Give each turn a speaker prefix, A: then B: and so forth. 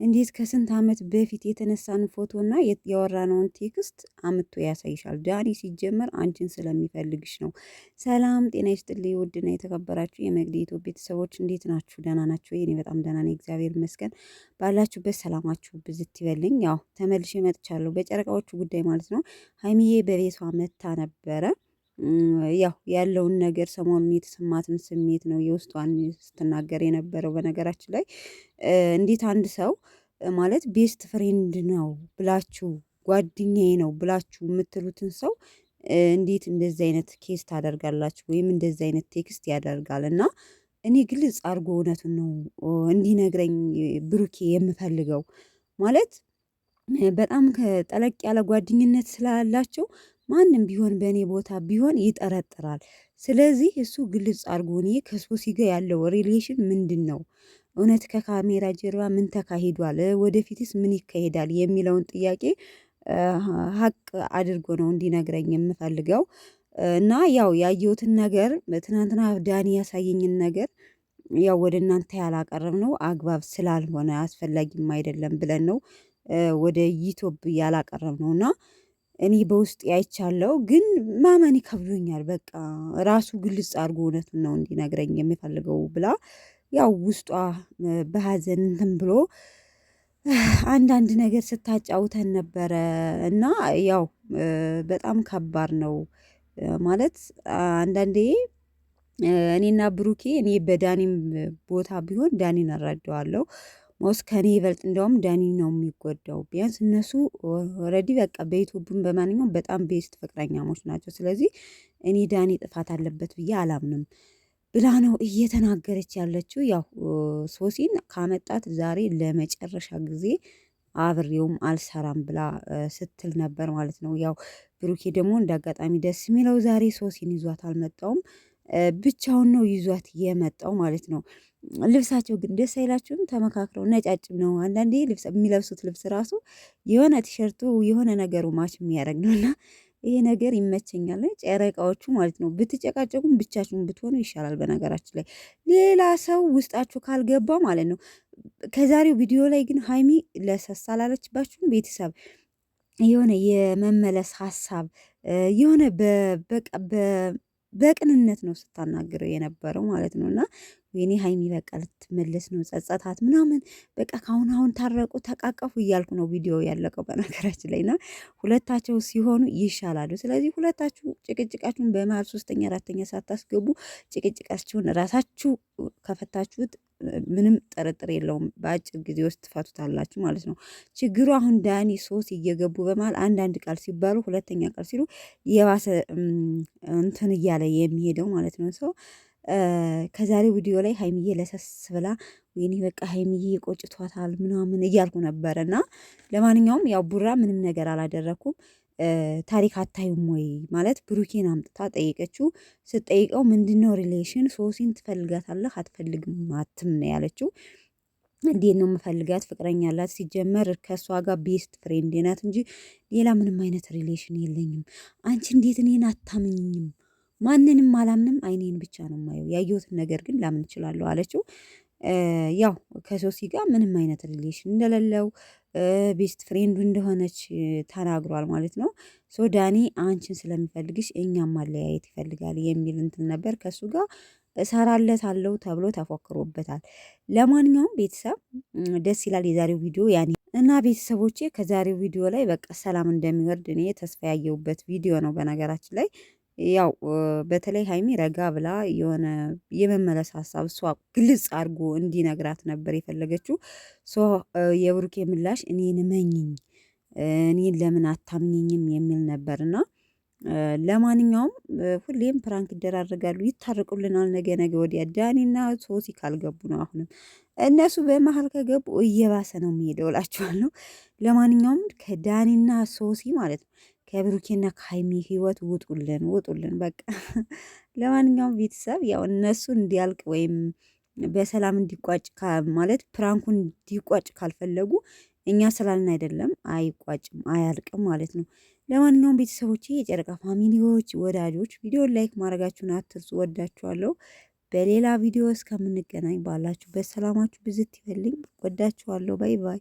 A: እንዴት ከስንት ዓመት በፊት የተነሳን ፎቶና ያወራነውን ቴክስት አምጥቶ ያሳይሻል? ዳኒ ሲጀመር አንቺን ስለሚፈልግሽ ነው። ሰላም ጤና ይስጥልኝ ውድና የተከበራችሁ የመግዲ ኢትዮ ቤተሰቦች እንዴት ናችሁ? ደህና ናችሁ? እኔ በጣም ደህና ነኝ፣ እግዚአብሔር ይመስገን። ባላችሁበት ሰላማችሁ ብዝት ይበልኝ። ያው ተመልሼ መጥቻለሁ በጨረቃዎቹ ጉዳይ ማለት ነው። ሀይሚዬ በቤቷ መታ ነበረ። ያው ያለውን ነገር ሰሞኑን የተሰማትን ስሜት ነው የውስጧን ስትናገር የነበረው። በነገራችን ላይ እንዴት አንድ ሰው ማለት ቤስት ፍሬንድ ነው ብላችሁ ጓደኛዬ ነው ብላችሁ የምትሉትን ሰው እንዴት እንደዚህ አይነት ኬስ ታደርጋላችሁ? ወይም እንደዚህ አይነት ቴክስት ያደርጋል? እና እኔ ግልጽ አድርጎ እውነቱን ነው እንዲነግረኝ ብሩኬ የምፈልገው ማለት በጣም ከጠለቅ ያለ ጓደኝነት ስላላቸው ማንም ቢሆን በእኔ ቦታ ቢሆን ይጠረጥራል። ስለዚህ እሱ ግልጽ አድርጎ እኔ ከሶሲ ጋር ያለው ሪሌሽን ምንድን ነው? እውነት ከካሜራ ጀርባ ምን ተካሂዷል? ወደፊትስ ምን ይካሄዳል? የሚለውን ጥያቄ ሀቅ አድርጎ ነው እንዲነግረኝ የምፈልገው። እና ያው ያየሁትን ነገር ትናንትና ዳኒ ያሳየኝን ነገር ያው ወደ እናንተ ያላቀረብ ነው አግባብ ስላልሆነ አስፈላጊም አይደለም ብለን ነው ወደ ዩቲዩብ ያላቀረብ ነው። እና እኔ በውስጥ ያይቻለው ግን ማመን ይከብዶኛል። በቃ ራሱ ግልጽ አድርጎ እውነቱን ነው እንዲነግረኝ የምፈልገው ብላ ያው ውስጧ በሀዘን እንትን ብሎ አንዳንድ ነገር ስታጫውተን ነበረ። እና ያው በጣም ከባድ ነው ማለት አንዳንዴ እኔና ብሩኬ እኔ በዳኒም ቦታ ቢሆን ዳኒን እረዳዋለሁ። ሞስ ከኔ ይበልጥ እንደውም ዳኒ ነው የሚጎዳው። ቢያንስ እነሱ ኦልሬዲ በቃ በዩቲዩብም በማንኛውም በጣም ቤስት ፍቅረኛሞች ናቸው። ስለዚህ እኔ ዳኒ ጥፋት አለበት ብዬ አላምንም ብላ ነው እየተናገረች ያለችው። ያው ሶሲን ካመጣት ዛሬ ለመጨረሻ ጊዜ አብሬውም አልሰራም ብላ ስትል ነበር ማለት ነው። ያው ብሩኬ ደግሞ እንዳጋጣሚ ደስ የሚለው ዛሬ ሶሲን ይዟት አልመጣውም፣ ብቻውን ነው ይዟት የመጣው ማለት ነው። ልብሳቸው ግን ደስ አይላችሁም? ተመካክረው ነጫጭም ነው። አንዳንዴ ልብስ የሚለብሱት ልብስ ራሱ የሆነ ቲሸርቱ የሆነ ነገሩ ማች የሚያደርግ ነው። እና ይሄ ነገር ይመቸኛል። ጨረቃዎቹ ማለት ነው። ብትጨቃጨቁም ብቻችሁን ብትሆኑ ይሻላል። በነገራችን ላይ ሌላ ሰው ውስጣችሁ ካልገባ ማለት ነው። ከዛሬው ቪዲዮ ላይ ግን ሀይሚ ለሰስ አላለችባችሁም? ቤተሰብ የሆነ የመመለስ ሀሳብ የሆነ በቃ በቅንነት ነው ስታናግረው የነበረው ማለት ነው። እና ወይኔ ሀይሚ በቃ ልትመለስ ነው ጸጸታት ምናምን በቃ ካሁን አሁን ታረቁ ተቃቀፉ እያልኩ ነው ቪዲዮ ያለቀው በነገራችን ላይ። እና ሁለታቸው ሲሆኑ ይሻላሉ። ስለዚህ ሁለታችሁ ጭቅጭቃችሁን በመሀል ሶስተኛ አራተኛ ሳታስገቡ ጭቅጭቃችሁን ራሳችሁ ከፈታችሁት ምንም ጥርጥር የለውም በአጭር ጊዜ ውስጥ ትፈቱታላችሁ ማለት ነው። ችግሩ አሁን ዳኒ ሶስት እየገቡ በመሀል አንዳንድ ቃል ሲባሉ ሁለተኛ ቃል ሲሉ የባሰ እንትን እያለ የሚሄደው ማለት ነው። ሰው ከዛሬ ቪዲዮ ላይ ሀይሚዬ ለሰስ ብላ ወይኔ በቃ ሀይሚዬ ቆጭቷታል ምናምን እያልኩ ነበረ። እና ለማንኛውም ያው ቡራ ምንም ነገር አላደረኩም። ታሪክ አታዩም ወይ ማለት ብሩኬን አምጥታ ጠየቀችው። ስትጠይቀው ምንድነው ሪሌሽን ሶሲን ትፈልጋታለህ አትፈልግም አትም ነው ያለችው። እንዴት ነው የምፈልጋት? ፍቅረኛ አላት ሲጀመር ከእሷ ጋር ቤስት ፍሬንድ ናት እንጂ ሌላ ምንም አይነት ሪሌሽን የለኝም። አንቺ እንዴት እኔን አታምኝም? ማንንም አላምንም፣ አይኔን ብቻ ነው የማየው። ያየሁትን ነገር ግን ላምን እችላለሁ አለችው። ያው ከሶሲ ጋር ምንም አይነት ሪሌሽን እንደሌለው ቤስት ፍሬንዱ እንደሆነች ተናግሯል ማለት ነው። ሶ ዳኒ አንቺን ስለሚፈልግሽ እኛም ማለያየት ይፈልጋል የሚል እንትን ነበር። ከሱ ጋር እሰራለታለሁ ተብሎ ተፎክሮበታል። ለማንኛውም ቤተሰብ ደስ ይላል የዛሬው ቪዲዮ ያኔ እና ቤተሰቦቼ ከዛሬው ቪዲዮ ላይ በቃ ሰላም እንደሚወርድ እኔ ተስፋ ያየሁበት ቪዲዮ ነው። በነገራችን ላይ ያው በተለይ ሀይሚ ረጋ ብላ የሆነ የመመለስ ሀሳብ እሷ ግልጽ አድርጎ እንዲነግራት ነበር የፈለገችው። ሶ የብሩኬ ምላሽ እኔን መኝኝ እኔን ለምን አታምኝኝም የሚል ነበርና ለማንኛውም ሁሌም ፕራንክ ይደራረጋሉ፣ ይታረቁልናል። ነገ ነገ ወዲያ ዳኒና ሶሲ ካልገቡ ነው። አሁንም እነሱ በመሀል ከገቡ እየባሰ ነው የሚሄደው እላችኋለሁ። ለማንኛውም ከዳኒና ሶሲ ማለት ነው ከብሩኬና ከሀይሚ ህይወት ውጡልን ውጡልን በቃ። ለማንኛውም ቤተሰብ ያው እነሱ እንዲያልቅ ወይም በሰላም እንዲቋጭ ማለት ፕራንኩን እንዲቋጭ ካልፈለጉ እኛ ስላልን አይደለም፣ አይቋጭም አያልቅም ማለት ነው። ለማንኛውም ቤተሰቦቼ የጨረቃ ፋሚሊዎች ወዳጆች ቪዲዮን ላይክ ማድረጋችሁን አትርሱ። ወዳችኋለሁ። በሌላ ቪዲዮ እስከምንገናኝ ባላችሁበት ሰላማችሁ ብዝት ይበልኝ። ወዳችኋለሁ። ባይ ባይ።